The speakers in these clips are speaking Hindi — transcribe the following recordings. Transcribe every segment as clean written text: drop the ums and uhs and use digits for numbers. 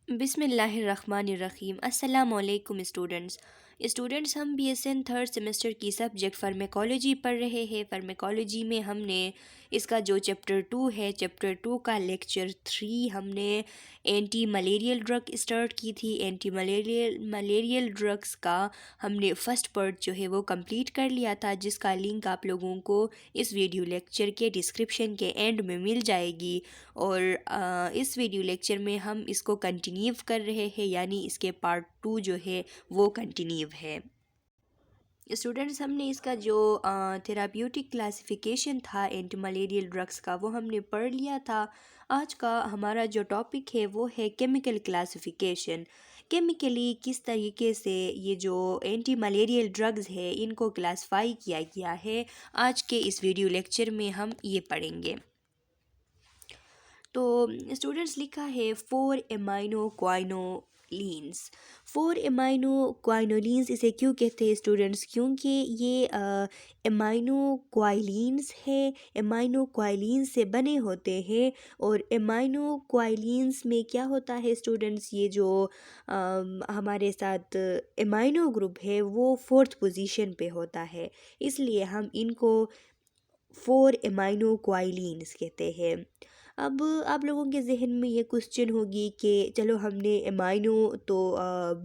बिस्मिल्लाहिर्रहमानिर्रहीम। अस्सलाम वालेकुम स्टूडेंट्स हम बीएसएन थर्ड सेमेस्टर की सब्जेक्ट फार्मेकोलॉजी पढ़ रहे हैं। फार्मेकोलॉजी में हमने इसका जो चैप्टर 2 है, चैप्टर 2 का लेक्चर 3 हमने एंटी मलेरियल ड्रग स्टार्ट की थी। एंटी मलेरियल ड्रग्स का हमने फर्स्ट पार्ट जो है वो कंप्लीट कर लिया था, जिसका लिंक आप लोगों को इस वीडियो लेक्चर के डिस्क्रिप्शन के एंड में मिल जाएगी। और इस वीडियो लेक्चर में हम इसको कंटिन्यू कर रहे हैं, यानी इसके पार्ट 2 जो है वो कंटिन्यू है। स्टूडेंट्स, हमने इसका जो थेराप्यूटिक क्लासिफिकेशन था एंटी मलेरियल ड्रग्स का, वो हमने पढ़ लिया था। आज का हमारा जो टॉपिक है वो है केमिकल क्लासिफिकेशन। केमिकली किस तरीके से ये जो एंटी मलेरियल ड्रग्स है इनको क्लासिफाई किया गया है, आज के इस वीडियो लेक्चर में हम ये पढ़ेंगे। तो स्टूडेंट्स, लिखा है 4 एमाइनो क्वाइनोलिन्स। 4 एमाइनो क्वाइनोलिन्स इसे क्यों कहते हैं स्टूडेंट्स? क्योंकि ये एमाइनो क्वाइलिन्स है, एमाइनो क्वाइलिन्स से बने होते हैं। और एमाइनो क्वाइलिन्स में क्या होता है स्टूडेंट्स, ये जो हमारे साथ एमाइनो ग्रुप है वो फोर्थ पोजीशन पे होता है, इसलिए हम इनको 4 एमाइनो क्वाइलिन्स कहते हैं। अब आप लोगों के जहन में ये क्वेश्चन होगी कि चलो हमने एमाइनो तो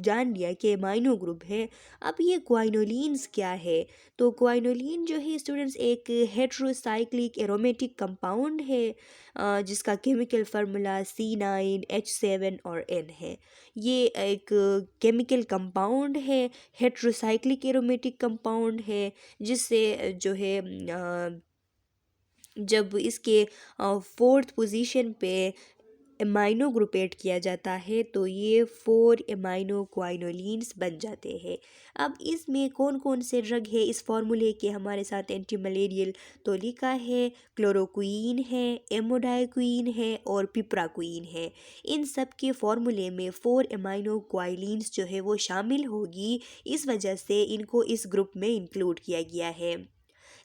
जान लिया कि एमाइनो ग्रुप है, अब ये क्वाइनोलिन्स क्या है? तो क्वाइनोलिन जो है स्टूडेंट्स एक हेट्रोसाइक्लिक एरोमेटिक कंपाउंड है, जिसका केमिकल फार्मूला C9H7 और N है। ये एक केमिकल कंपाउंड है, हेट्रोसाइक्लिक एरोमेटिक कंपाउंड है, जिससे जो है जब इसके फोर्थ पोजीशन पे एमाइनो ग्रुपेट किया जाता है तो ये 4 एमाइनो क्वाइनोलिन्स बन जाते हैं। अब इसमें कौन कौन से ड्रग है इस फार्मूले के हमारे साथ एंटी मलेरियल? तो लिखा है क्लोरोक्वीन है, एमोडाइक्वीन है और पिप्राक्वीन है। इन सब के फार्मूले में 4 एमाइनो क्वाइलिन्स जो है वो शामिल होगी, इस वजह से इनको इस ग्रुप में इंक्लूड किया गया है।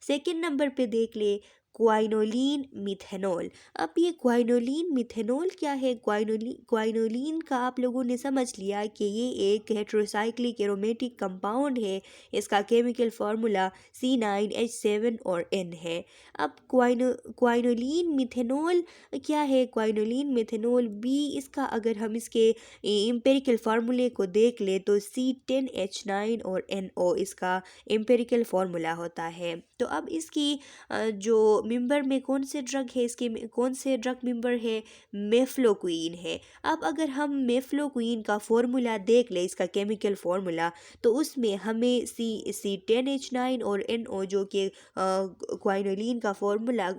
सेकेंड नंबर पे देख ले क्वाइनोलिन मिथेनॉल। अब ये क्वाइनोलिन मिथेनॉल क्या है? क्वाइनोलिन का आप लोगों ने समझ लिया कि ये एक हेट्रोसाइक्लिक एरोमेटिक कंपाउंड है, इसका केमिकल फार्मूला C9H7 और N है। अब क्वाइनोलिन मिथेनॉल क्या है? क्वाइनोलिन मिथेनॉल भी, इसका अगर हम इसके एम्पेरिकल फार्मूले को देख ले तो C10H9 और NO इसका एम्पेरिकल फार्मूला होता है। तो अब इसकी जो मेंबर में कौन से ड्रग है, इसके कौन से ड्रग मेंबर है? मेफ्लोक्वीन है। अब अगर हम मेफ्लोक्वीन का फार्मूला देख ले, इसका केमिकल फार्मूला, तो उसमें हमें C10H9 और NO जो कि क्वाइनोलिन का फार्मूला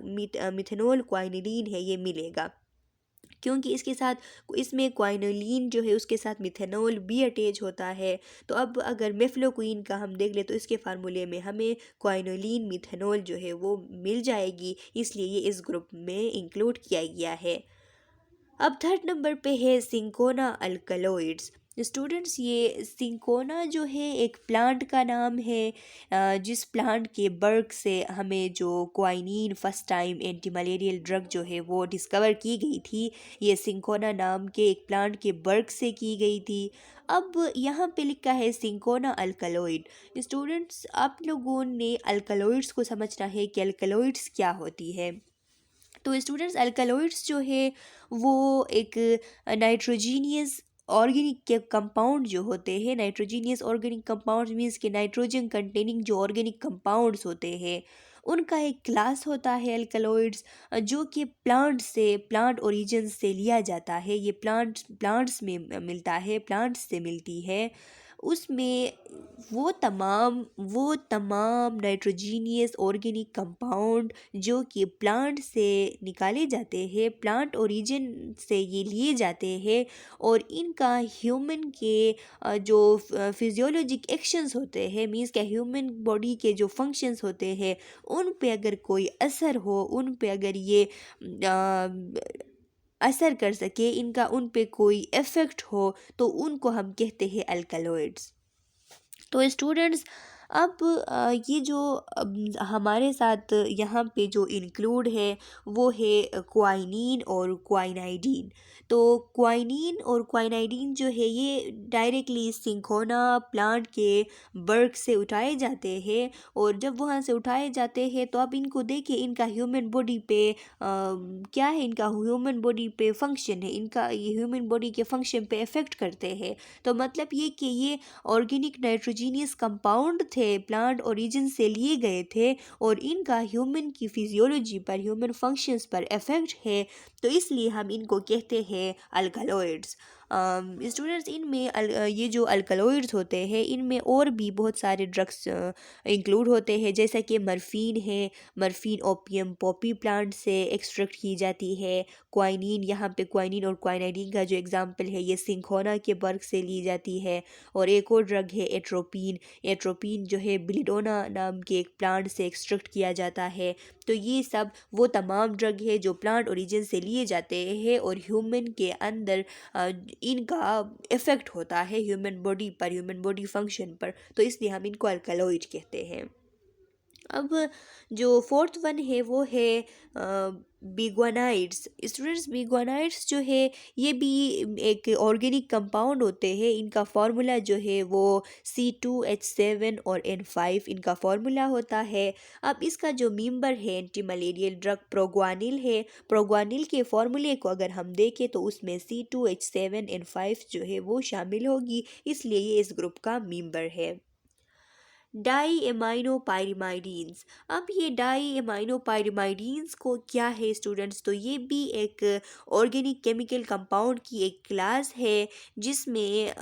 मिथेनॉल क्वाइनोलिन है ये मिलेगा, क्योंकि इसके साथ इसमें क्वाइनोलिन जो है उसके साथ मिथेनॉल भी अटैच होता है। तो अब अगर मेफ्लोक्वीन का हम देख ले तो इसके फार्मूले में हमें क्वाइनोलिन मिथेनॉल जो है वो मिल जाएगी, इसलिए ये इस ग्रुप में इंक्लूड किया गया है। अब थर्ड नंबर पे है सिंकोना अल्कलॉइड्स। स्टूडेंट्स, ये सिंकोना जो है एक प्लांट का नाम है, जिस प्लांट के बर्ग से हमें जो quinine first time anti malarial drug जो है वो डिस्कवर की गई थी, ये सिंकोना नाम के एक प्लांट के बर्ग से की गई थी। अब यहाँ पे लिखा है सिंकोना अल्कलॉइड। स्टूडेंट्स, आप लोगों ने अल्कलॉइड्स को समझना है कि अल्कलॉइड्स क्या होती है। तो स्टूडेंट्स, अल्कलॉइड्स जो है वो एक नाइट्रोजीनियस ऑर्गेनिक के कंपाउंड जो होते हैं, नाइट्रोजीनियस ऑर्गेनिक कंपाउंड मीन्स के नाइट्रोजन कंटेनिंग जो ऑर्गेनिक कंपाउंड्स होते हैं उनका एक क्लास होता है अल्कलॉइड्स, जो कि प्लांट ओरिजिन से लिया जाता है। ये प्लांट्स में मिलता है, प्लांट्स से मिलती है। उसमें वो तमाम नाइट्रोजीनियस ऑर्गेनिक कंपाउंड जो कि प्लांट से निकाले जाते हैं, प्लांट ओरिजिन से ये लिए जाते हैं, और इनका ह्यूमन के जो फिजियोलॉजिक एक्शंस होते हैं, मीन्स क्या ह्यूमन बॉडी के जो फंक्शंस होते हैं उन पे अगर कोई असर हो, उन पे अगर ये असर कर सके, इनका उन पे कोई इफ़ेक्ट हो, तो उनको हम कहते हैं अल्कलॉइड्स। तो स्टूडेंट्स, अब ये जो हमारे साथ यहाँ पे जो इंक्लूड है वो है क्वाइनिन और क्वाइनाइडीन। तो क्वाइनिन और क्वाइनाइडीन जो है ये डायरेक्टली सिंखोना प्लांट के बर्ग से उठाए जाते हैं, और जब वहाँ से उठाए जाते हैं तो आप इनको देखिए, इनका ह्यूमन बॉडी पे क्या है, इनका ह्यूमन बॉडी पे फंक्शन है, इनका ये ह्यूमन बॉडी के फंक्शन पे इफ़ेक्ट करते हैं। तो मतलब ये कि ये ऑर्गेनिक नाइट्रोजीनियस कंपाउंड थे, प्लांट ओरिजिन से लिए गए थे, और इनका ह्यूमन की फिजियोलॉजी पर, ह्यूमन फंक्शंस पर इफ़ेक्ट है, तो इसलिए हम इनको कहते हैं अल्कलॉइड्स। स्टूडेंट्स, ये जो अल्कलॉइड्स होते हैं इनमें और भी बहुत सारे ड्रग्स इंक्लूड होते हैं, जैसा कि मर्फीन है। मर्फीन ओपियम पॉपी प्लांट से एक्सट्रैक्ट की जाती है। क्वाइनिन, यहाँ पे क्वाइनिन और क्वाइनाइडिन का जो एग्जांपल है ये सिंखोना के बर्ग से ली जाती है। और एक और ड्रग है एट्रोपिन। एट्रोपिन जो है बिलिडोना नाम के एक प्लांट से एक्सट्रैक्ट किया जाता है। तो ये सब वो तमाम ड्रग है जो प्लांट ओरिजिन से लिए जाते हैं और ह्यूमन के अंदर इनका इफ़ेक्ट होता है ह्यूमन बॉडी पर, ह्यूमन बॉडी फंक्शन पर, तो इसलिए हम इनको अल्कलॉइड कहते हैं। अब जो फोर्थ वन है वो है बिगोनाइड्स। स्टूडेंट्स, बिगोनाइड्स जो है ये भी एक ऑर्गेनिक कंपाउंड होते हैं। इनका फार्मूला जो है वो C2H7 और N5 इनका फार्मूला होता है। अब इसका जो मेंबर है एंटी मलेरियल ड्रग प्रोग्वानिल है। प्रोग्वानिल के फार्मूले को अगर हम देखें तो उसमें C2H7N5 जो है वो शामिल होगी, इसलिए ये इस ग्रुप का मेंबर है। Di amino pyrimidines. अब ये डाई एमाइनो पायरिमाइडीन्स को क्या है स्टूडेंट्स, तो ये भी एक ऑर्गेनिक केमिकल कंपाउंड की एक क्लास है, जिसमें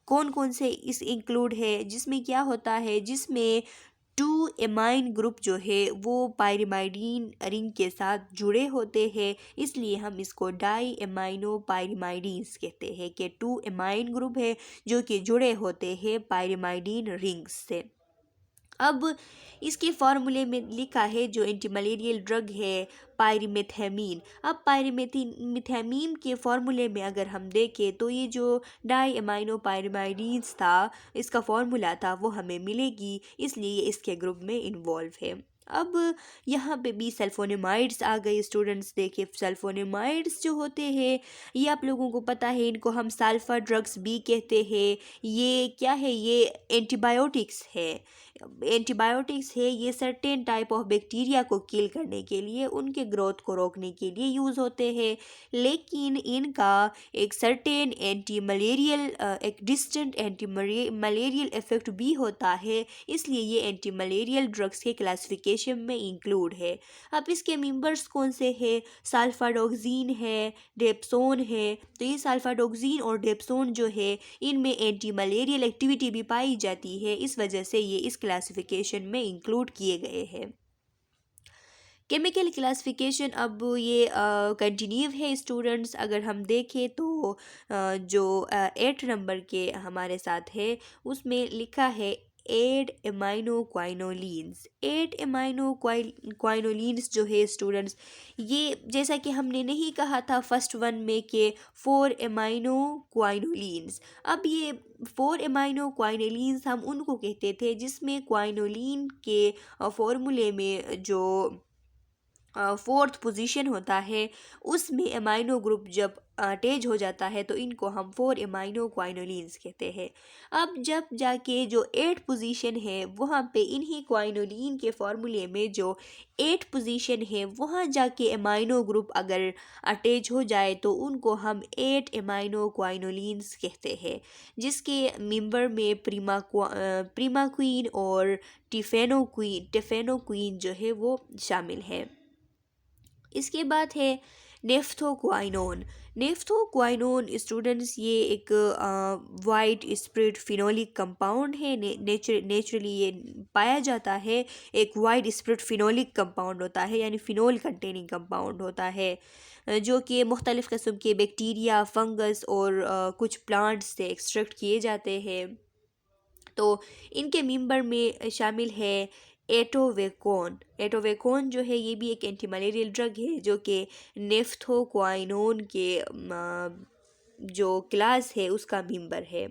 कौन कौन से इस इंक्लूड है, जिसमें क्या होता है, जिसमें टू एमाइन ग्रुप जो है वो पायरिमाइडीन रिंग के साथ जुड़े होते हैं, इसलिए हम इसको डाई एमाइनो पायरिमाइडीन्स कहते हैं कि टू एमाइन ग्रुप है जो कि जुड़े होते हैं पायरिमाइडीन रिंग्स से। अब इसके फार्मूले में लिखा है जो एंटी मलेरियल ड्रग है पायरिमेथैमीन। अब पायरिमेथैमीन के फार्मूले में अगर हम देखें तो ये जो डाई एमाइनो पायरिमाइडीन्स था, इसका फार्मूला था, वो हमें मिलेगी, इसलिए ये इसके ग्रुप में इन्वॉल्व है। अब यहाँ पे भी सल्फोनेमाइड्स आ गए स्टूडेंट्स। देखिए, सल्फोनेमाइड्स जो होते हैं ये आप लोगों को पता है, इनको हम सल्फर ड्रग्स भी कहते हैं। ये क्या है, ये एंटीबायोटिक्स है। एंटीबायोटिक्स है, ये सर्टेन टाइप ऑफ बैक्टीरिया को किल करने के लिए, उनके ग्रोथ को रोकने के लिए यूज़ होते हैं, लेकिन इनका एक सर्टेन एंटी मलेरियल, एक डिस्टेंट एंटी मलेरियल इफेक्ट भी होता है, इसलिए ये एंटी मलेरियल ड्रग्स के क्लासिफिकेशन में इंक्लूड है। अब इसके मेंबर्स कौन से हैं, सल्फाडोक्सिन है, डेप्सोन है। तो ये सल्फाडोक्सिन और डेप्सोन जो है इनमें एंटी मलेरियल एक्टिविटी भी पाई जाती है, इस वजह से ये इस क्लासिफिकेशन में इंक्लूड किए गए हैं। केमिकल क्लासिफिकेशन अब ये कंटिन्यू है स्टूडेंट्स। अगर हम देखें तो जो 8 नंबर के हमारे साथ है उसमें लिखा है 8 एमाइनो क्वाइनोलिन्स। 8 एमाइनो क्वाइनोलिन्स जो है स्टूडेंट्स, ये जैसा कि हमने नहीं कहा था फर्स्ट वन में कि 4 एमाइनो क्वाइनोलिन्स। अब ये 4 एमाइनो क्वाइनोलिन्स हम उनको कहते थे जिसमें क्वाइनोलिन के फॉर्मूले में जो फोर्थ पोजीशन होता है उसमें एमाइनो ग्रुप जब अटैच हो जाता है तो इनको हम 4 एमाइनो क्वाइनोलिन्स कहते हैं। अब जब जाके जो 8 पोजीशन है वहाँ पे इन्हीं क्वाइनोलिन के फार्मूले में जो 8 पोजीशन है वहाँ जाके एमाइनो ग्रुप अगर अटैच हो जाए तो उनको हम 8 एमाइनो क्वाइनोलिन्स कहते हैं, जिसके मेंबर में प्रीमाक्वीन और टिफेनोक्वीन जो है वो शामिल है। इसके बाद है नेफ्थोक्वाइनोन। नेफ्थोक्वाइनोन स्टूडेंट्स ये एक वाइट स्प्रेड फिनोलिक कंपाउंड है। नेचुरली ये पाया जाता है, एक वाइट स्प्रेड फिनोलिक कंपाउंड होता है, यानी फिनोल कंटेनिंग कंपाउंड होता है, जो कि मुख्तलिफ़ किस्म के बैक्टीरिया, फंगस और कुछ प्लांट्स से एक्सट्रैक्ट किए जाते हैं। तो इनके मेंबर में शामिल है एटोवेकोन। एटोवेकोन जो है ये भी एक एंटी मलेरियल ड्रग है जो कि नेफ्थोक्वाइनोन के जो क्लास है उसका मेंबर है।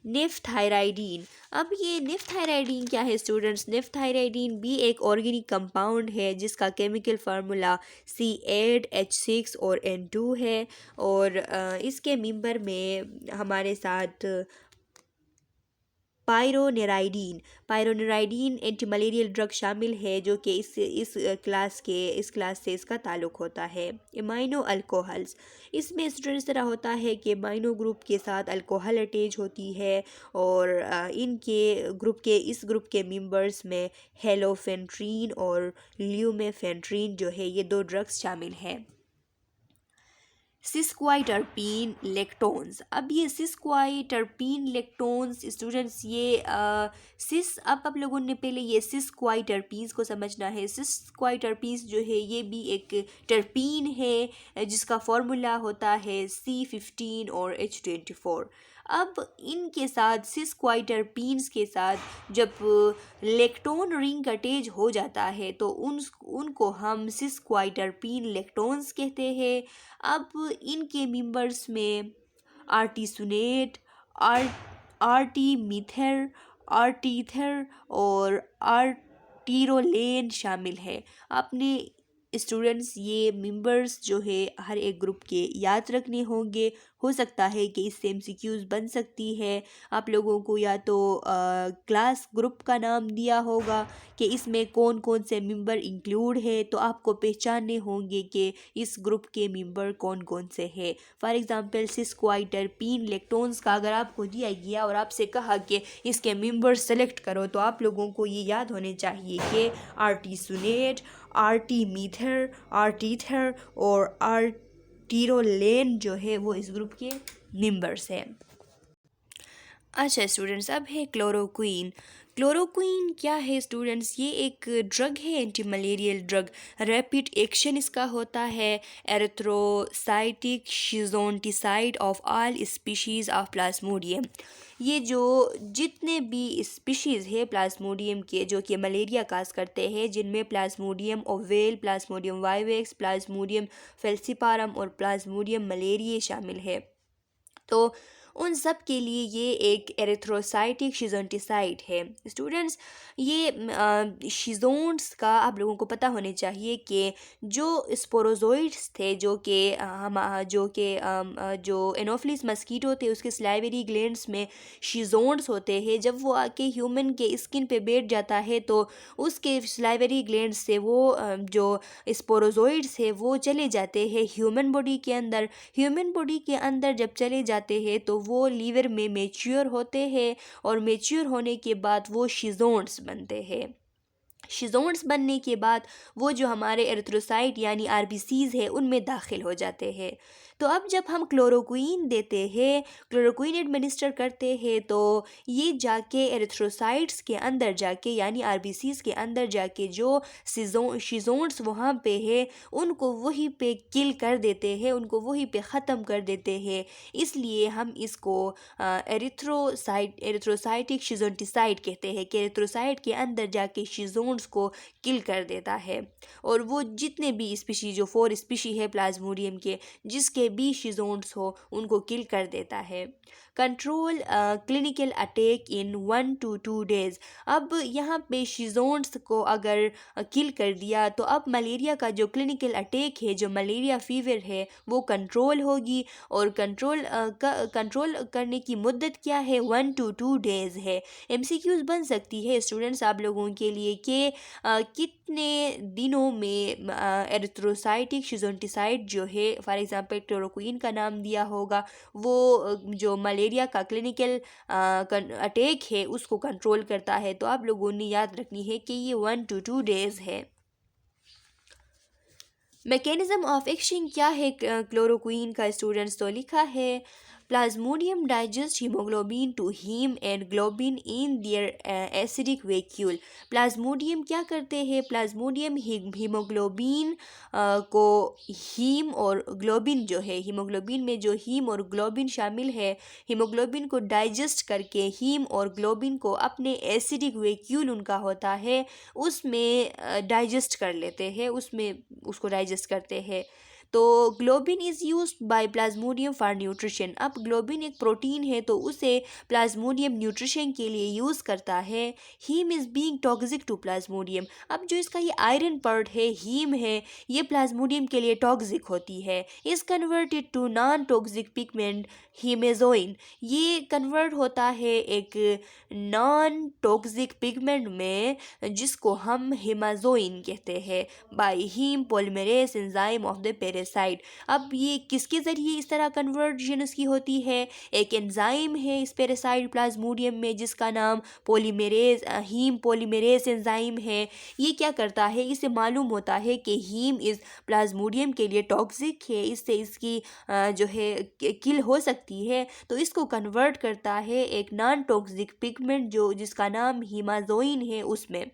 नेफ्थायराइडीन। अब ये नेफ्थायराइडीन क्या है स्टूडेंट्स? नेफ्थायराइडीन भी एक ऑर्गेनिक कंपाउंड है जिसका केमिकल फार्मूला C8H6 और N2 है। और इसके मेंबर में हमारे साथ पायरोनेराइडीन एंटी मलेरियल ड्रग शामिल है, जो कि इस क्लास से इसका ताल्लुक होता है। एमाइनो अल्कोहल्स, इसमें स्टूडेंट्स तरह होता है कि एमाइनो ग्रुप के साथ अल्कोहल अटैच होती है और इस ग्रुप के मेंबर्स में हेलोफेंट्रीन और ल्यूमेफेंट्रीन जो है ये दो ड्रग्स शामिल हैं। सिस्क्वाइटरपीन लेक्टोन्स। अब ये सिस्क्वाइटरपीन लेक्टोन्स स्टूडेंट्स अब आप लोगों ने पहले ये सिस्क्वाइटरपीन्स को समझना है। सिस्क्वाइटरपीन्स जो है ये भी एक टर्पीन है जिसका फॉर्मूला होता है C15 और H24। अब इनके साथ सिस्क्वाइटरपीन्स के साथ जब लेक्टोन रिंग अटैच हो जाता है तो उनको हम सिस्क्वाइटरपीन लेक्टोन्स कहते हैं। अब इनके मेंबर्स में आर्टीसुनेट, आर्टीमीथर, आर्टीथर और आर्टीरोलेन शामिल है। अपने स्टूडेंट्स ये मेंबर्स जो है हर एक ग्रुप के याद रखने होंगे। हो सकता है कि इससे MCQs बन सकती है। आप लोगों को या तो क्लास ग्रुप का नाम दिया होगा कि इसमें कौन कौन से मेंबर इंक्लूड है, तो आपको पहचानने होंगे कि इस ग्रुप के मेंबर कौन कौन से हैं। फॉर एग्जांपल सिस्क्वाइटरपीन लेक्टोन्स का अगर आपको दिया गया और आपसे कहा कि इसके मेंबर सेलेक्ट करो, तो आप लोगों को ये याद होने चाहिए कि आर्टीसुनेट, आर्टीमीथर, आर्टीथर और आर्टीरोलेन जो है वो इस ग्रुप के मेंबर्स हैं। अच्छा स्टूडेंट्स, अब है क्लोरोक्वीन। क्लोरोक्वीन क्या है स्टूडेंट्स? ये एक ड्रग है, anti malarial drug. Rapid action इसका होता है erythrocytic schizonticide of all species of plasmodium. ये जो जितने भी स्पीशीज़ है प्लाज्मोडियम के जो कि मलेरिया काज करते हैं, जिनमें plasmodium ovale, plasmodium vivax, plasmodium falciparum और प्लाज्मोडियम मलेरिया शामिल है। तो उन सब के लिए ये एक एरिथ्रोसाइटिक शिजोंटिसाइड है। स्टूडेंट्स, ये शिजोन्ट्स का आप लोगों को पता होने चाहिए कि जो स्पोरोजोइड्स थे जो एनोफिलिस मस्कीटो थे उसके स्लाइवरी ग्लैंड्स में शिजोन्ट्स होते हैं। जब वो आके ह्यूमन के स्किन पे बैठ जाता है तो उसके स्लाइवरी ग्लैंड्स से वो जो स्पोरोजोइड्स है वो चले जाते हैं ह्यूमन बॉडी के अंदर। ह्यूमन बॉडी के अंदर जब चले जाते हैं तो वो लीवर में मैच्योर होते हैं और मैच्योर होने के बाद वो शिजोन्ट्स बनते हैं। शिजोन्ट्स बनने के बाद वो जो हमारे एरिथ्रोसाइट यानी RBCs है उनमें दाखिल हो जाते हैं। तो अब जब हम क्लोरोक्वीन देते हैं, क्लोरोक्वीन एडमिनिस्टर करते हैं, तो ये जाके एरिथ्रोसाइट्स के अंदर जाके यानी RBCs के अंदर जाके जो शिजोन्ट्स वहाँ पे है उनको वहीं पे किल कर देते हैं, उनको वहीं पे ख़त्म कर देते हैं। इसलिए हम इसको एरिथ्रोसाइटिक शिजोंटिसाइड कहते हैं कि एरिथ्रोसाइट के अंदर जाके शिजोन्ट्स को किल कर देता है। और वो जितने भी स्पीशी जो 4 स्पीशी है प्लाज्मोडियम के जिसके भी शिजोन्ट्स हो उनको किल कर देता है। Control clinical attack in 1 to 2 days। अब यहाँ पे शिजोन्ट्स को अगर किल कर दिया तो अब मलेरिया का जो क्लिनिकल अटैक है, जो मलेरिया फीवर है, वो कंट्रोल होगी। और कंट्रोल करने की मुद्दत क्या है? 1 to 2 days है। MCQs बन सकती है स्टूडेंट्स आप लोगों के लिए कि कितने दिनों में एरिथ्रोसाइटिक शिजोंटिसाइड जो है, फॉर एग्जांपल क्लोरोक्वीन का नाम दिया होगा, वो जो मलेरिया का क्लिनिकल अटैक है उसको कंट्रोल करता है। तो आप लोगों ने याद रखनी है कि ये 1 to 2 days है। मैकेनिज्म ऑफ एक्शन क्या है क्लोरोक्वीन का स्टूडेंट्स? तो लिखा है plasmodium digest haemoglobin to haem and globin in their acidic vacuole. Plasmodium क्या करते हैं? प्लाज्मोडियम हीमोग्लोबिन को हीम और ग्लोबिन जो है, हीमोग्लोबिन में जो हीम और ग्लोबिन शामिल है, हीमोग्लोबिन को डाइजेस्ट करके हीम और ग्लोबिन को अपने एसिडिक वैक्यूल उनका होता है उसमें डाइजेस्ट कर लेते हैं, उसमें उसको डाइजेस्ट करते हैं। तो globin is use by Plasmodium for nutrition. अब ग्लोबिन एक प्रोटीन है तो उसे प्लाज्मोडियम न्यूट्रिशन के लिए यूज़ करता है। Haem is being toxic to plasmodium. अब जो इसका ये आयरन पार्ट है, हीम है, ये प्लाज्मोडियम के लिए टॉक्सिक होती है। Is converted to non toxic pigment haemozoin. ये कन्वर्ट होता है एक नॉन टॉक्सिक पिगमेंट में जिसको हम हेमाजोइन कहते हैं by haem polymerase enzyme of the parasite. अब ये किसके ज़रिए इस तरह कन्वर्जन उसकी होती है? एक एंजाइम है इस पेरासाइट प्लाज्मोडियम में जिसका नाम पॉलीमरेज हीम पॉलीमरेज एंजाइम है। ये क्या करता है? इसे मालूम होता है कि हीम इस प्लाज्मोडियम के लिए टॉक्सिक है, इससे इसकी जो है किल हो सकती है, तो इसको कन्वर्ट करता है एक नॉन टॉक्सिक पिगमेंट जो जिसका नाम हीमाजोइन है उसमें।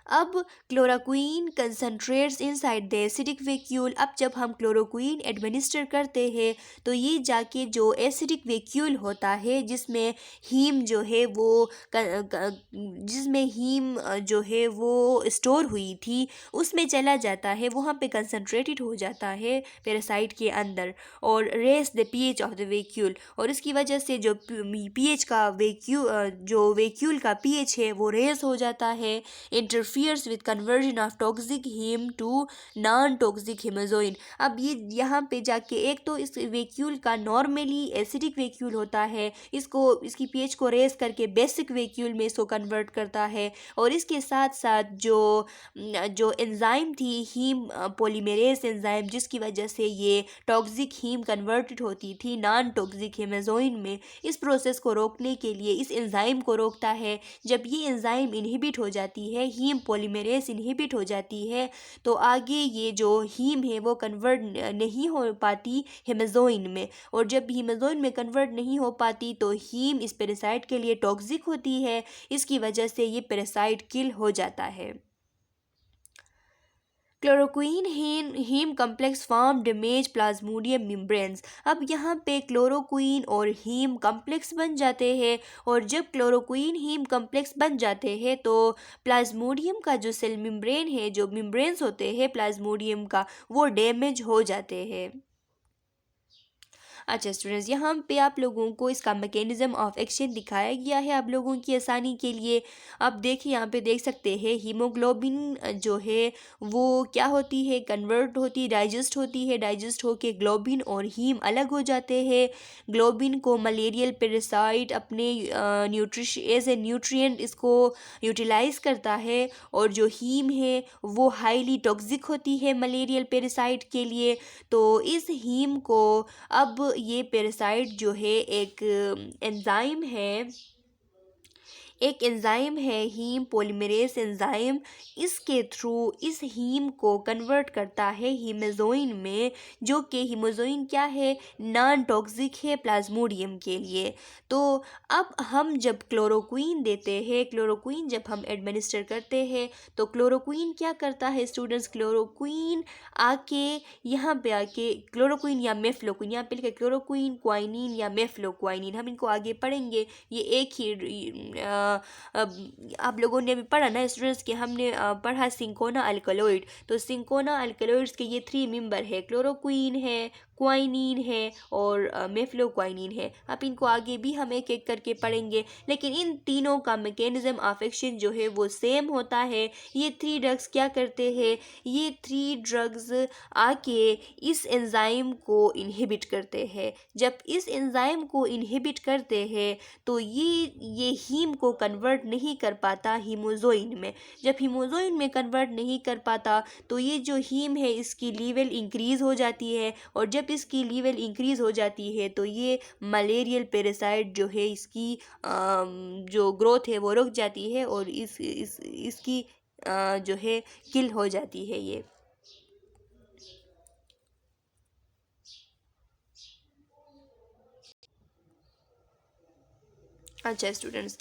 अब chloroquine concentrates inside the acidic vacuole. अब जब हम क्लोरोक्वीन एडमिनिस्टर करते हैं तो ये जाके जो एसिडिक वैक्यूल होता है जिसमें हीम जो है वो जिसमें हीम जो है वो स्टोर हुई थी उसमें चला जाता है, वहाँ पे कंसनट्रेटेड हो जाता है पैरासाइट के अंदर और raise the pH of the vacuole. और इसकी वजह से जो पीएच का जो वैक्यूल का पीएच है वो रेस हो जाता है। interferes with conversion of toxic heme to non-toxic hemozoin। अब ये यहाँ पे जाके एक तो इस वैक्यूल का नॉर्मली एसिडिक वैक्यूल होता है, इसको इसकी पीएच को रेस करके बेसिक वैक्यूल में इसको कन्वर्ट करता है। और इसके साथ साथ जो एंजाइम थी हीम पॉलीमरेज एंजाइम जिसकी वजह से ये टॉक्सिक हीम कन्वर्टेड होती थी नॉन टॉक्सिक हेमाजोइन में, इस प्रोसेस को रोकने के लिए इस एंजाइम को रोकता है। जब ये एंजाइम इनहिबिट हो जाती है, हीम पॉलीमरेज इनहिबिट हो जाती है, तो आगे ये जो हीम है वो कन्वर्ट नहीं हो पाती हेमाजोइन में। और जब हेमाजोइन में कन्वर्ट नहीं हो पाती तो हीम इस पैरासाइट के लिए टॉक्सिक होती है, इसकी वजह से ये पैरासाइट किल हो जाता है। Chloroquine haem complex form damage plasmodium membranes. अब यहाँ पे क्लोरोक्वीन और हीम कम्प्लेक्स बन जाते हैं और जब क्लोरोक्वीन हीम कम्प्लेक्स बन जाते हैं तो प्लाज्मोडियम का जो सेल मेम्ब्रेन है, जो मेम्ब्रेन्स होते हैं प्लाज्मोडियम का, वो डैमेज हो जाते हैं। अच्छा स्टूडेंट्स, यहाँ पे आप लोगों को इसका मैकेनिज्म ऑफ एक्शन दिखाया गया है आप लोगों की आसानी के लिए। आप देखिए यहाँ पे देख सकते हैं हीमोग्लोबिन जो है वो क्या होती है, कन्वर्ट होती, डाइजेस्ट होती है, डाइजेस्ट होके ग्लोबिन और हीम अलग हो जाते हैं। ग्लोबिन को मलेरियल पेरासाइट अपने न्यूट्रिश एज ए न्यूट्रिएंट इसको यूटिलाइज करता है और जो हीम है वो हाईली टॉक्सिक होती है मलेरियल पेरासाइट के लिए। तो इस हीम को अब ये पैरासाइट जो है एक एंजाइम है हीम पॉलीमरेज एंजाइम, इसके थ्रू इस हीम को कन्वर्ट करता है हीमेजोइन में, जो कि हीमोजोइन क्या है, नॉन टॉक्सिक है प्लाज्मोडियम के लिए। तो अब हम जब क्लोरोक्वीन देते हैं, क्लोरोक्वीन जब हम एडमिनिस्टर करते हैं तो क्लोरोक्वीन क्या करता है स्टूडेंट्स, क्लोरोक्वीन आके यहाँ पे आके क्लोरोक्वीन या मेफ्लोक्वीन, यहाँ पे लिखा क्लोरोक्वीन क्वाइनिन या मेफ्लोक्वाइनिन, हम इनको आगे पढ़ेंगे। ये एक ही आप लोगों ने भी पढ़ा ना स्टूडेंट्स कि हमने पढ़ा सिंकोना अल्कलॉइड। तो सिंकोना अल्कलॉइड्स के ये 3 मेंबर है, क्लोरोक्वीन है, क्वाइनिन है और मेफ्लोक्वाइनिन है। अब इनको आगे भी हम एक एक करके पढ़ेंगे, लेकिन इन तीनों का मैकेनिज्म ऑफ एक्शन जो है वो सेम होता है। ये 3 ड्रग्स क्या करते हैं, ये 3 ड्रग्स आके इस एंजाइम को इनहिबिट करते हैं। जब इस एंजाइम को इनहिबिट करते हैं तो ये हीम को कन्वर्ट नहीं कर पाता हीमोजोइन में। जब हीमोजोइन में कन्वर्ट नहीं कर पाता तो ये जो हीम है इसकी लेवल इंक्रीज हो जाती है और जब इसकी लेवल इंक्रीज हो जाती है तो ये मलेरियल पैरासाइट जो है इसकी जो ग्रोथ है वो रुक जाती है और इसकी जो है किल हो जाती है ये। अच्छा स्टूडेंट्स,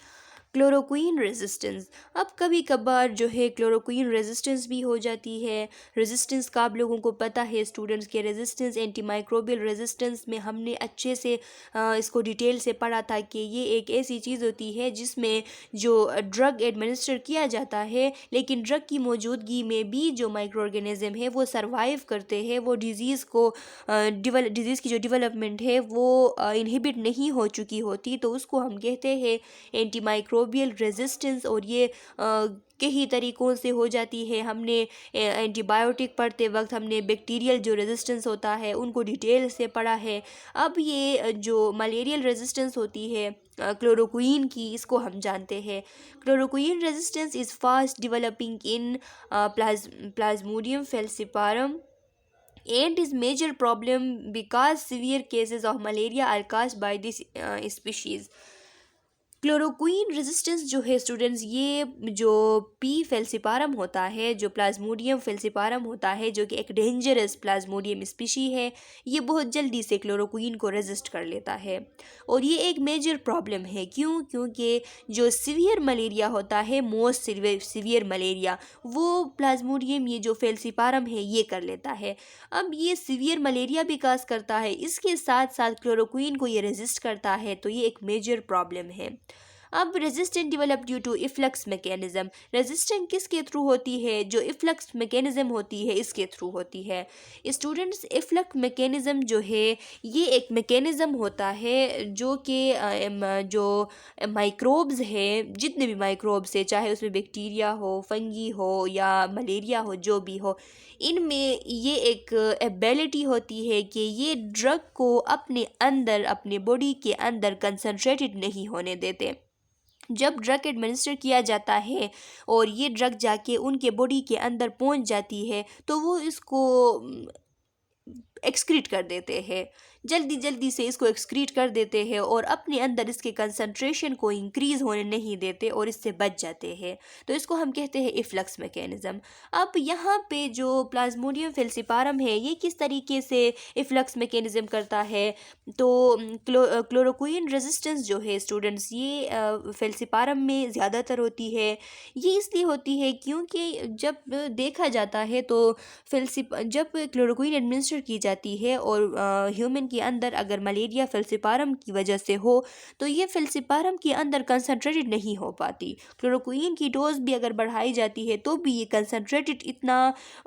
क्लोरोक्वीन रेजिस्टेंस। अब कभी कभार जो है क्लोरोक्वीन रेजिस्टेंस भी हो जाती है। रेजिस्टेंस का आप लोगों को पता है स्टूडेंट्स के, रेजिस्टेंस एंटीमाइक्रोबियल रेजिस्टेंस में हमने अच्छे से इसको डिटेल से पढ़ा था कि ये एक ऐसी चीज़ होती है जिसमें जो ड्रग एडमिनिस्टर किया जाता है, लेकिन ड्रग की मौजूदगी में भी जो माइक्रो ऑर्गेनिज्म है वो सरवाइव करते हैं, वो डिज़ीज़ को डिज़ीज़ की जो डेवलपमेंट है वो इनहिबिट नहीं हो चुकी होती, तो उसको हम कहते हैं एंटीमाइक्रोबियल रेजिस्टेंस। और ये कई तरीक़ों से हो जाती है। हमने एंटीबायोटिक पढ़ते वक्त हमने बैक्टीरियल जो रेजिस्टेंस होता है उनको डिटेल से पढ़ा है। अब ये जो मलेरियल रेजिस्टेंस होती है क्लोरोक्वीन की, इसको हम जानते हैं। Chloroquine resistance is fast developing in plasmodium falciparum and is major problem because severe cases of malaria are caused by this species। Chloroquine resistance जो है स्टूडेंट्स, ये जो पी फेल्सिपारम होता है, जो प्लाज्मोडियम फेल्सिपारम होता है, जो कि एक डेंजरस प्लाज्मोडियम स्पीशी है, ये बहुत जल्दी से क्लोरोक्वीन को रेजिस्ट कर लेता है। और ये एक मेजर प्रॉब्लम है। क्यों? क्योंकि जो सीवियर मलेरिया होता है, मोस्ट सीवियर मलेरिया, वो प्लाज्मोडियम ये जो फेल्सिपारम है ये कर लेता है। अब ये सीवियर मलेरिया भी काज करता है, इसके साथ साथ क्लोरोक्वीन को ये रेजिस्ट करता है, तो ये एक मेजर प्रॉब्लम है। अब resistant develop due to efflux mechanism. Resistant किसके थ्रू होती है? जो इफ्लक्स मैकेनिज्म होती है इसके थ्रू होती है। स्टूडेंट्स, इफ्लक्स मैकेनिज्म जो है ये एक मैकेनिज्म होता है जो कि जो माइक्रोब्स है, जितने भी माइक्रोब्स है, चाहे उसमें बैक्टीरिया हो, फंगी हो या मलेरिया हो, जो भी हो, इनमें ये एक एबिलिटी होती है कि ये ड्रग को अपने अंदर, अपने बॉडी के अंदर कंसंट्रेटेड नहीं होने देते। जब ड्रग एडमिनिस्टर किया जाता है और ये ड्रग जाके उनके बॉडी के अंदर पहुंच जाती है, तो वो इसको एक्सक्रीट कर देते हैं, जल्दी जल्दी से इसको एक्सक्रीट कर देते हैं और अपने अंदर इसके कंसंट्रेशन को इंक्रीज़ होने नहीं देते और इससे बच जाते हैं। तो इसको हम कहते हैं इफ्लक्स मैकेनिज़्म। अब यहाँ पे जो प्लाज्मोडियम फेल्सिपारम है ये किस तरीके से इफ्लक्स मैकेनिज़्म करता है? तो क्लोरोक्वीन रेजिस्टेंस जो है स्टूडेंट्स, ये फेल्सिपारम में ज़्यादातर होती है। ये इसलिए होती है क्योंकि जब देखा जाता है तो जब क्लोरोक्वीन एडमिनिस्टर की जाती है और ह्यूमन के अंदर अगर मलेरिया फेल्सिपारम की वजह से हो, तो ये फेल्सिपारम के अंदर कंसंट्रेटेड नहीं हो पाती। क्लोरोक्वीन की डोज भी अगर बढ़ाई जाती है तो भी ये कंसंट्रेटेड इतना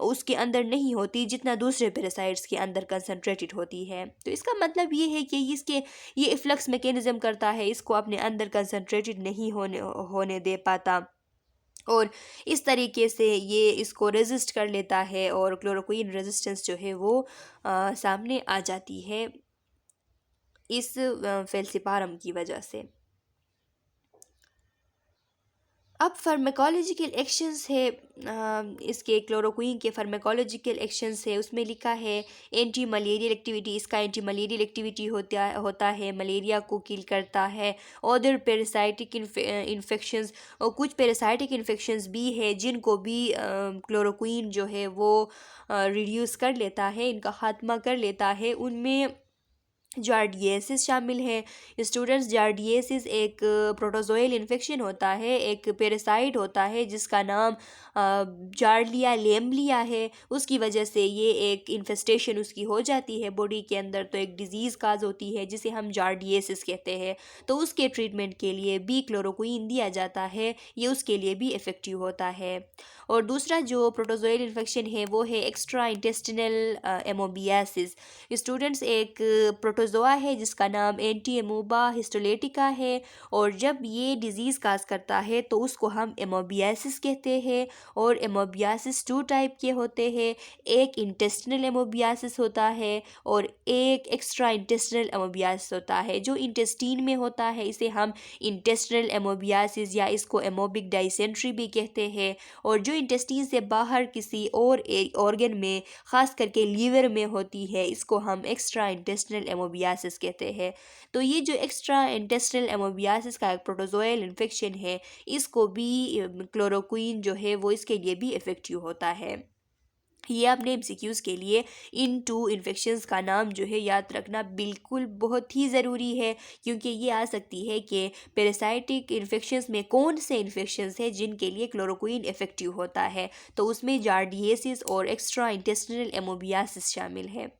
उसके अंदर नहीं होती जितना दूसरे पैरासाइट्स के अंदर कंसंट्रेटेड होती है। तो इसका मतलब ये है कि ये इफ्लक्स मैकेनिज्म करता है, इसको अपने अंदर कंसंट्रेटेड नहीं होने दे पाता और इस तरीके से ये इसको रेजिस्ट कर लेता है और क्लोरोक्वीन रेजिस्टेंस जो है वो सामने आ जाती है इस फेल्सिपारम की वजह से। अब फार्माकोलॉजिकल एक्शंस है, इसके क्लोरोक्वीन के फार्माकोलॉजिकल एक्शंस है, उसमें लिखा है एंटी मलेरियल एक्टिविटी। इसका एंटी मलेरियल एक्टिविटी होता है, मलेरिया को किल करता है। अदर पैरासाइटिक इन्फेक्शंस, और कुछ पैरासाइटिक इन्फेक्शंस भी है जिनको भी क्लोरोक्वीन जो है वो रिड्यूस कर लेता है, इनका खात्मा कर लेता है। उनमें जार्डियसिस शामिल है। स्टूडेंट्स, जार्डियसिस एक प्रोटोजोयल इन्फेक्शन होता है, एक पैरासाइट होता है जिसका नाम जार्लिया लेम्बलिया है। उसकी वजह से ये एक इन्फेस्टेशन उसकी हो जाती है बॉडी के अंदर, तो एक डिजीज़ काज होती है जिसे हम जार्डियसिस कहते हैं। तो उसके ट्रीटमेंट के लिए भी क्लोरोक्वीन दिया जाता है, ये उसके लिए भी इफ़ेक्टिव होता है। और दूसरा जो प्रोटोजोयल इन्फेक्शन है वो है एक्स्ट्रा इंटेस्टिनल एमोबियासिस। स्टूडेंट्स, एक प्रोटोजोआ है जिसका नाम एंटी एमोबा हिस्टोलेटिका है, और जब ये डिजीज़ काज करता है तो उसको हम एमोबियासिस कहते हैं। और एमोबियासिस 2 टाइप के होते हैं, एक इंटेस्टिनल एमोबियासिस होता है और एक एक्स्ट्रा इंटेस्टिनल एमोबियासिस होता है। जो इंटेस्टीन में होता है इसे हम इंटेस्टिनल एमोबियासिस या इसको एमोबिक डाइसेंट्री भी कहते हैं, और जो इंटेस्टीन से बाहर किसी और एक ऑर्गन में, ख़ास करके लीवर में होती है, इसको हम एक्स्ट्रा इंटेस्टिनल एमोबियासिस कहते हैं। तो ये जो एक्स्ट्रा इंटेस्टिनल एमोबियासिस का एक प्रोटोजोयल इन्फेक्शन है, इसको भी क्लोरोक्वीन जो है वो इसके लिए भी इफ़ेक्टिव होता है। ये आपने एमसीक्यूज़ के लिए इन 2 इन्फेक्शंस का नाम जो है याद रखना बिल्कुल बहुत ही ज़रूरी है, क्योंकि ये आ सकती है कि पैरासाइटिक इन्फेक्शंस में कौन से इन्फेक्शंस हैं जिनके लिए क्लोरोक्वीन इफ़ेक्टिव होता है। तो उसमें जार्डिएसिस और एक्स्ट्रा इंटेस्टिनल एमोबियासिस शामिल है।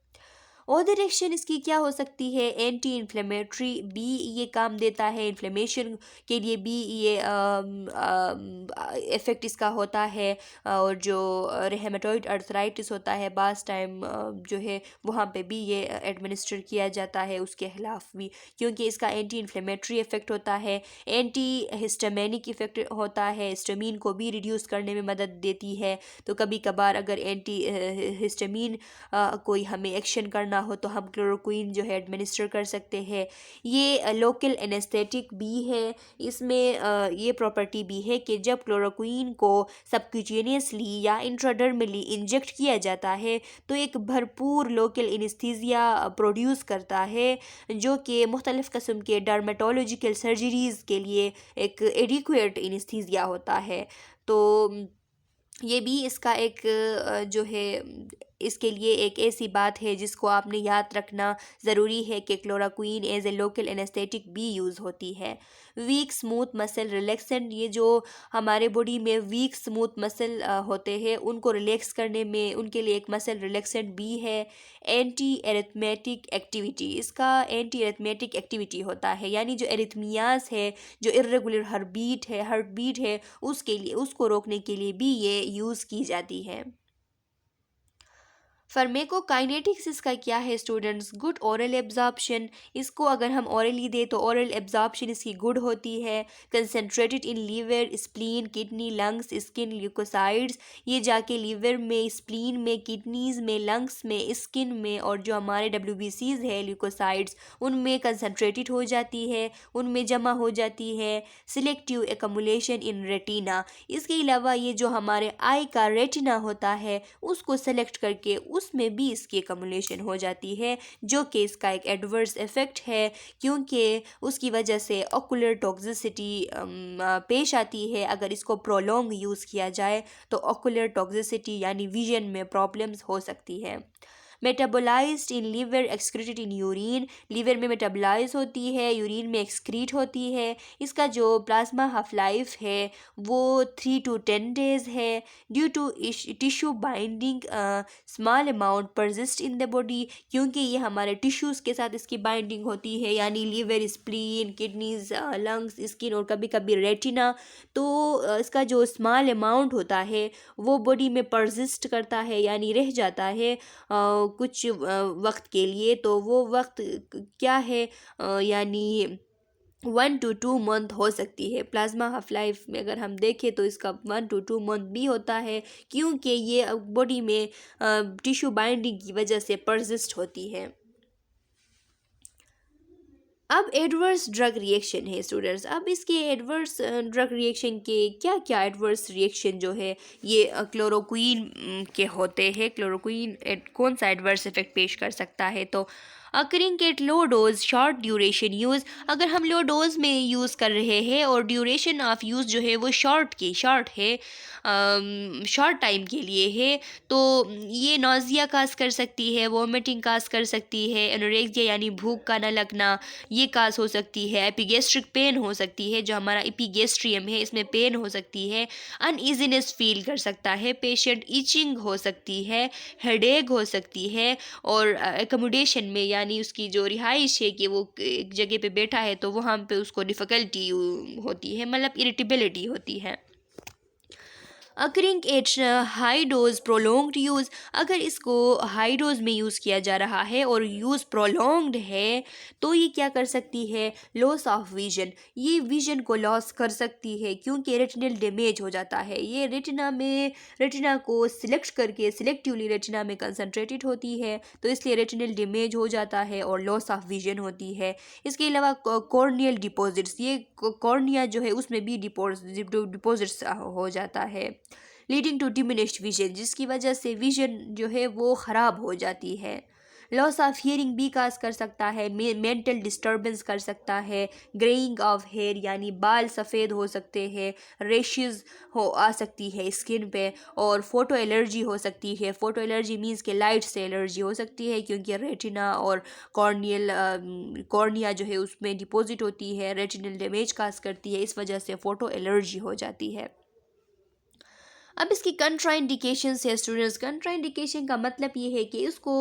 अदर एक्शन इसकी क्या हो सकती है, एंटी इन्फ्लेमेटरी भी ये काम देता है, इन्फ्लेमेशन के लिए भी ये इफ़ेक्ट इसका होता है। और जो रेहेमेटॉइड अर्थराइटिस होता है बास टाइम जो है वहाँ पे भी ये एडमिनिस्टर किया जाता है उसके खिलाफ भी, क्योंकि इसका एंटी इन्फ्लेमेटरी इफ़ेक्ट होता है, एंटी हिस्टामिनिक इफ़ेक्ट होता है, हिस्टामिन को भी रिड्यूस करने में मदद देती है। तो कभी कभार अगर एंटी हिस्टामिन कोई हमें एक्शन करना हो तो हम क्लोरोक्वीन जो है एडमिनिस्टर कर सकते हैं। ये लोकल एनेस्थेटिक भी है, इसमें ये प्रॉपर्टी भी है कि जब क्लोरोक्वीन को सबक्यूटेनियसली या इंट्राडर्मली इंजेक्ट किया जाता है तो एक भरपूर लोकल एनेस्थीसिया प्रोड्यूस करता है, जो कि मुख्तलिफ़ किस्म के डर्मेटोलॉजिकल सर्जरीज़ के लिए एक एडिक्वेट एनेस्थीसिया होता है। तो ये भी इसका एक जो है इसके लिए एक ऐसी बात है जिसको आपने याद रखना ज़रूरी है कि chloroquine as a local anaesthetic भी यूज़ होती है। वीक स्मूथ मसल रिलैक्सेंट, ये जो हमारे बॉडी में वीक स्मूथ मसल होते हैं उनको रिलैक्स करने में उनके लिए एक मसल रिलैक्सेंट भी है। एंटी एरिथमेटिक एक्टिविटी, इसका एंटी एरिथमेटिक एक्टिविटी होता है, यानी जो एरिथमियास है, जो इर्रेगुलर हार्ट बीट है उसके लिए उसको रोकने के लिए भी ये यूज़ की जाती है। फार्मेकोकाइनेटिक्स इसका क्या है स्टूडेंट्स, गुड ओरल एब्जॉर्प्शन, इसको अगर हम ओरली दे तो ओरल एब्जॉर्प्शन इसकी गुड होती है। Concentrated in liver, spleen, kidney, lungs, skin, leucocytes, ये जाके लीवर में, स्प्लीन में, किडनीज़ में, लंग्स में, स्किन में और जो हमारे WBCs है ल्यूकोसाइड्स उनमें कंसंट्रेटेड हो जाती है, उनमें जमा हो जाती है। सिलेक्टिव एकमुलेशन इन रेटिना, इसके अलावा ये जो हमारे आई का रेटिना होता है उसको सेलेक्ट करके उसमें भी इसकी एकमुलेशन हो जाती है, जो कि इसका एक एडवर्स इफ़ेक्ट है, क्योंकि उसकी वजह से ऑकुलर टॉक्सिसिटी पेश आती है। अगर इसको प्रोलॉन्ग यूज़ किया जाए तो ऑकुलर टॉक्सिसिटी यानी विजन में प्रॉब्लम्स हो सकती है। Metabolised in liver, excreted in urine, liver में मेटाबोलाइज होती है, यूरिन में एक्सक्रीट होती है। इसका जो प्लाज्मा हाफ लाइफ है वो 3 to 10 days है। Due to tissue binding small amount persist in the body, क्योंकि ये हमारे टिश्यूज़ के साथ इसकी बाइंडिंग होती है, यानी liver, spleen, kidneys, lungs, skin और कभी कभी रेटिना। तो इसका जो स्मॉल अमाउंट होता है वो बॉडी में परसिस्ट करता है, यानी रह जाता है कुछ वक्त के लिए। तो वो वक्त क्या है, यानी 1 to 2 मंथ हो सकती है। प्लाज्मा हाफ लाइफ में अगर हम देखें तो इसका 1 to 2 मंथ भी होता है, क्योंकि ये बॉडी में टिश्यू बाइंडिंग की वजह से परसिस्ट होती है। अब एडवर्स ड्रग रिएक्शन है स्टूडेंट्स, अब इसके एडवर्स ड्रग रिएक्शन के क्या क्या एडवर्स रिएक्शन जो है ये क्लोरोक्वीन के होते हैं। क्लोरोक्वीन कौन सा एडवर्स इफेक्ट पेश कर सकता है, तो occurring at low dose short duration use, अगर हम लो डोज में यूज़ कर रहे हैं और ड्यूरेशन ऑफ यूज़ जो है वो शॉर्ट है, शॉर्ट टाइम के लिए है, तो ये नौजिया काज कर सकती है, वॉमिटिंग काज कर सकती है, एनोरेक्सिया यानी भूख का न लगना ये काज हो सकती है, एपिगेस्ट्रिक पेन हो सकती है, जो हमारा एपिगेस्ट्रियम है इसमें पेन हो सकती है, अनईजीनेस फील कर सकता है पेशेंट, ईचिंग हो सकती है, हेडेक हो सकती है, और एकोमोडेशन में यानी उसकी जो रिहाइश है कि वो एक जगह पे बैठा है तो वहाँ पे उसको डिफ़िकल्टी होती है, मतलब इरिटेबिलिटी होती है। Occurring at high dose prolonged use, अगर इसको हाई डोज में यूज़ किया जा रहा है और यूज़ प्रोलॉन्ग्ड है तो ये क्या कर सकती है, लॉस ऑफ विजन, ये विजन को लॉस कर सकती है, क्योंकि रेटिनल डैमेज हो जाता है। ये रेटिना को सिलेक्ट करके सिलेक्टिवली रेटिना में कंसंट्रेटेड होती है, तो इसलिए रेटिनल डैमेज हो जाता है और लॉस ऑफ विजन होती है। इसके अलावा कॉर्नियल डिपॉजिट्स, ये कॉर्निया जो है उसमें भी डिपॉजिट्स हो जाता है, लीडिंग टू डिमिनिश्ड विजन, जिसकी वजह से विजन जो है वो ख़राब हो जाती है। लॉस ऑफ हियरिंग भी काज कर सकता है, मेंटल डिस्टर्बेंस कर सकता है, ग्रेइंग ऑफ हेयर यानी बाल सफ़ेद हो सकते हैं, रेशेस हो आ सकती है स्किन पे, और फोटो एलर्जी हो सकती है। फोटो एलर्जी मीन्स के लाइट से एलर्जी हो सकती है, क्योंकि रेटिना और कॉर्निया जो है उसमें डिपॉजिट होती है, रेटिनल डैमेज काज करती है, इस वजह से फ़ोटो एलर्जी हो जाती है। अब इसकी कंट्राइंडिकेशंस है स्टूडेंट्स। कंट्राइंडिकेशन का मतलब ये है कि इसको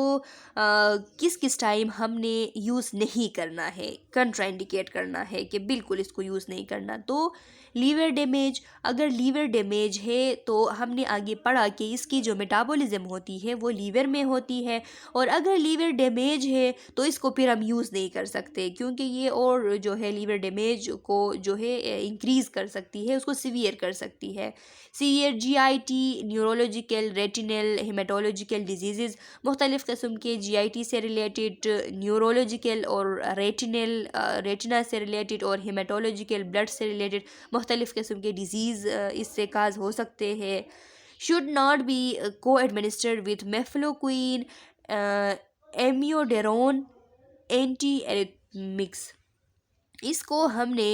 किस किस टाइम हमने यूज़ नहीं करना है, कंट्राइंडिकेट करना है कि बिल्कुल इसको यूज़ नहीं करना। तो लीवर डैमेज, अगर लीवर डैमेज है तो हमने आगे पढ़ा कि इसकी जो मेटाबॉलिज्म होती है वो लीवर में होती है, और अगर लीवर डैमेज है तो इसको फिर हम यूज़ नहीं कर सकते, क्योंकि ये और जो है लीवर डैमेज को जो है इंक्रीज़ कर सकती है, उसको सीवियर कर सकती है। Severe GIT, neurological, retinal, haematological diseases, मुख्तलिफ़ किस्म के GIT से रिलेटेड, न्यूरोलॉजिकल और रेटिना से रिलेटेड और हेमाटोलॉजिकल ब्लड से रिलेटेड मुख्तलिफ़ किस्म के डिजीज़ इससे काज हो सकते हैं। शुड नॉट बी को administered with mefloquine, amiodarone, anti arrhythmics. इसको हमने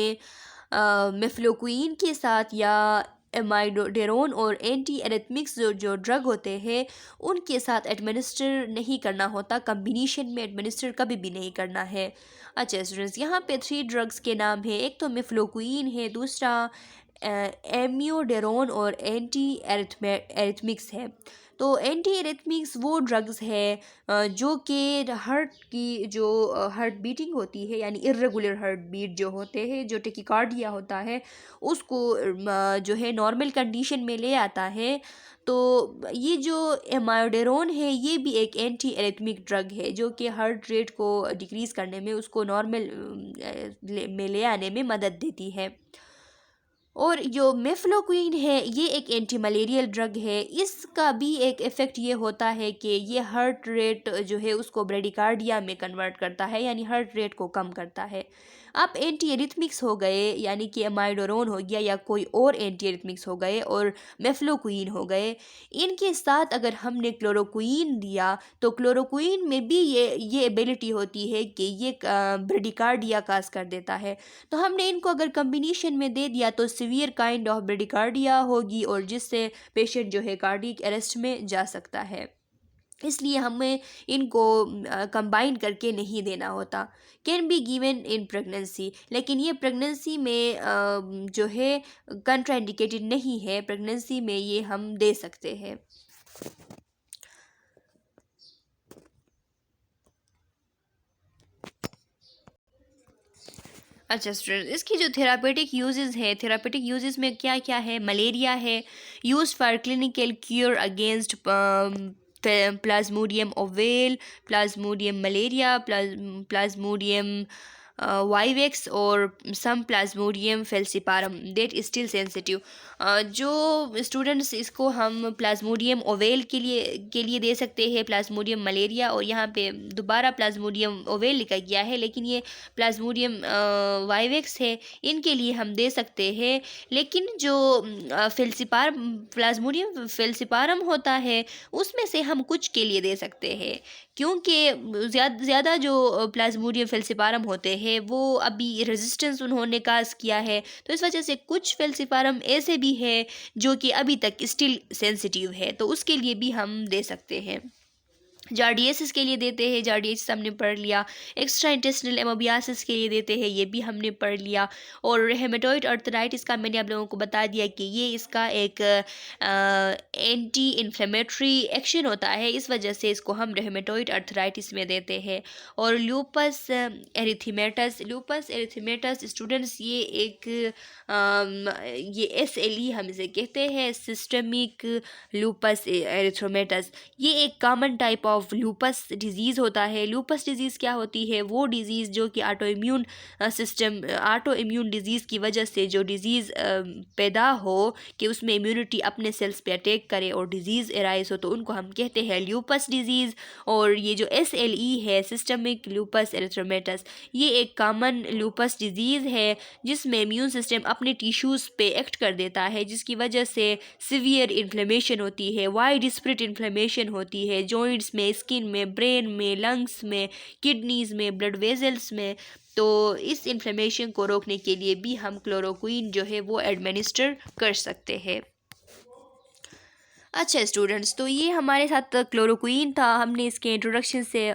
मेफ्लोक्विन के साथ या एमाइडोडेरोन और एंटी एरिथमिक्स जो ड्रग होते हैं उनके साथ एडमिनिस्टर नहीं करना होता, कम्बिनेशन में एडमिनिस्टर कभी भी नहीं करना है। अच्छा स्टूडेंट्स, यहाँ पे 3 ड्रग्स के नाम है, एक तो मेफ्लोक्विन है, दूसरा एमियोडेरोन और एंटी एरिथमिक्स है। तो एंटी एरिथमिक्स वो ड्रग्स है जो कि हार्ट की जो हार्ट बीटिंग होती है, यानी इर्रेगुलर हार्ट बीट जो होते हैं, जो टेकिकार्डिया होता है, उसको जो है नॉर्मल कंडीशन में ले आता है। तो ये जो एमायोडेरोन है ये भी एक एंटी एरिथमिक ड्रग है जो कि हार्ट रेट को डिक्रीज़ करने में, उसको नॉर्मल में ले आने में मदद देती है। और जो मेफ्लोक्विन है ये एक एंटी मलेरियल ड्रग है, इसका भी एक इफ़ेक्ट ये होता है कि ये हार्ट रेट जो है उसको ब्रेडिकार्डिया में कन्वर्ट करता है, यानी हार्ट रेट को कम करता है। अब एंटी एरिथमिक्स हो गए, यानी कि एमाइडोरोन हो गया या कोई और एंटी एरिथमिक्स हो गए, और मेफ्लोक्विन हो गए, इनके साथ अगर हमने क्लोरोक्विन दिया तो क्लोरोक्विन में भी ये एबिलिटी होती है कि ये ब्रेडिकार्डिया काज कर देता है। तो हमने इनको अगर कम्बिनेशन में दे दिया तो सीवियर काइंड ऑफ ब्रेडिकार्डिया होगी, और जिससे पेशेंट जो है कार्डियक अरेस्ट में जा सकता है। इसलिए हमें इनको कंबाइन करके नहीं देना होता। Can be given in pregnancy, लेकिन ये प्रेगनेंसी में जो है कंट्राइंडिकेटेड नहीं है, प्रेगनेंसी में ये हम दे सकते हैं। अच्छा स्टूडेंट, इसकी जो थेरापेटिक यूजेस है, थेरापेटिक यूजेस में क्या क्या है? मलेरिया है, use for clinical cure against Plasmodium ovale, Plasmodium malaria, Plasmodium vivax और सम प्लाज्मोडियम फेल्सिपारम दैट स्टिल सेंसिटिव। जो स्टूडेंट्स, इसको हम प्लाज्मोडियम ओवेल के लिए दे सकते हैं, प्लाज्मोडियम मलेरिया, और यहाँ पे दोबारा प्लाज्मोडियम ओवेल लिखा गया है लेकिन ये प्लाज्मोडियम वाइवेक्स है, इनके लिए हम दे सकते हैं। लेकिन जो प्लाज्मोडियम फेल्सिपारम होता है उसमें से हम कुछ के लिए दे सकते हैं, क्योंकि ज़्यादा जो प्लाज्मोडियम फेल्सिपारम होते हैं वो अभी रेजिस्टेंस उन्होंने काज किया है, तो इस वजह से कुछ फेल्सिपारम ऐसे भी है जो कि अभी तक स्टिल सेंसिटिव है, तो उसके लिए भी हम दे सकते हैं। जार्डियसिस के लिए देते हैं, जार्डियसिस हमने पढ़ लिया। एक्स्ट्रा इंटेस्टिनल एमोबियासिस के लिए देते हैं, ये भी हमने पढ़ लिया। और हेमेटोइड अर्थराइटिस का मैंने आप लोगों को बता दिया कि ये इसका एक एंटी इन्फ्लेमेटरी एक्शन होता है, इस वजह से इसको हम हेमेटोइड अर्थराइटिस में देते हैं। और लूपस एरिथेमेटस स्टूडेंट्स, ये एक ये SLE हम इसे कहते हैं, सिस्टमिक लूपस एरिथ्रोमेटस। ये एक common type of lupus disease होता है। लूपस डिजीज़ क्या होती है? वो डिज़ीज़ जो कि ऑटो इम्यून डिज़ीज़ की वजह से जो डिज़ीज़ पैदा हो कि उसमें इम्यूनिटी अपने सेल्स पे अटैक करे और डिज़ीज़ एराइज हो, तो उनको हम कहते हैं लूपस डिज़ीज़। और ये जो SLE है, सिस्टमिक लूपस एरिथ्रोमेटस, ये एक कॉमन लूपस डिज़ीज़ है जिसमें इम्यून सिस्टम अपने टिश्यूज़ पे एक्ट कर देता है, जिसकी वजह से सिवियर इन्फ्लेमेशन होती है, वाइड स्प्रेड इन्फ्लेमेशन होती है, जॉइंट्स में में, स्किन में, ब्रेन में, लंग्स में, किडनीज़ में, ब्लड वेजल्स में। तो इस इन्फ्लेमेशन को रोकने के लिए भी हम क्लोरोक्वीन जो है वो एडमिनिस्टर कर सकते हैं। अच्छा स्टूडेंट्स, तो ये हमारे साथ क्लोरोक्वीन था। हमने इसके इंट्रोडक्शन से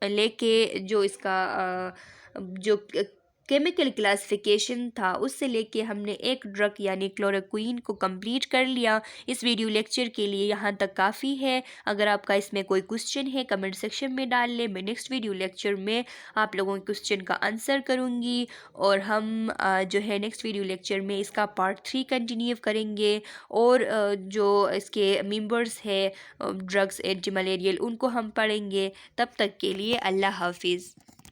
लेके जो इसका जो केमिकल क्लासिफिकेशन था उससे लेके हमने एक ड्रग यानी क्लोरोक्वीन को कंप्लीट कर लिया। इस वीडियो लेक्चर के लिए यहाँ तक काफ़ी है। अगर आपका इसमें कोई क्वेश्चन है कमेंट सेक्शन में डाल लें। मैं नेक्स्ट वीडियो लेक्चर में आप लोगों के क्वेश्चन का आंसर करूँगी और हम जो है नेक्स्ट वीडियो लेक्चर में इसका पार्ट 3 कंटिन्यू करेंगे और जो इसके मेंबर्स है ड्रग्स एंटी मलेरियल उनको हम पढ़ेंगे। तब तक के लिए अल्लाह हाफिज़।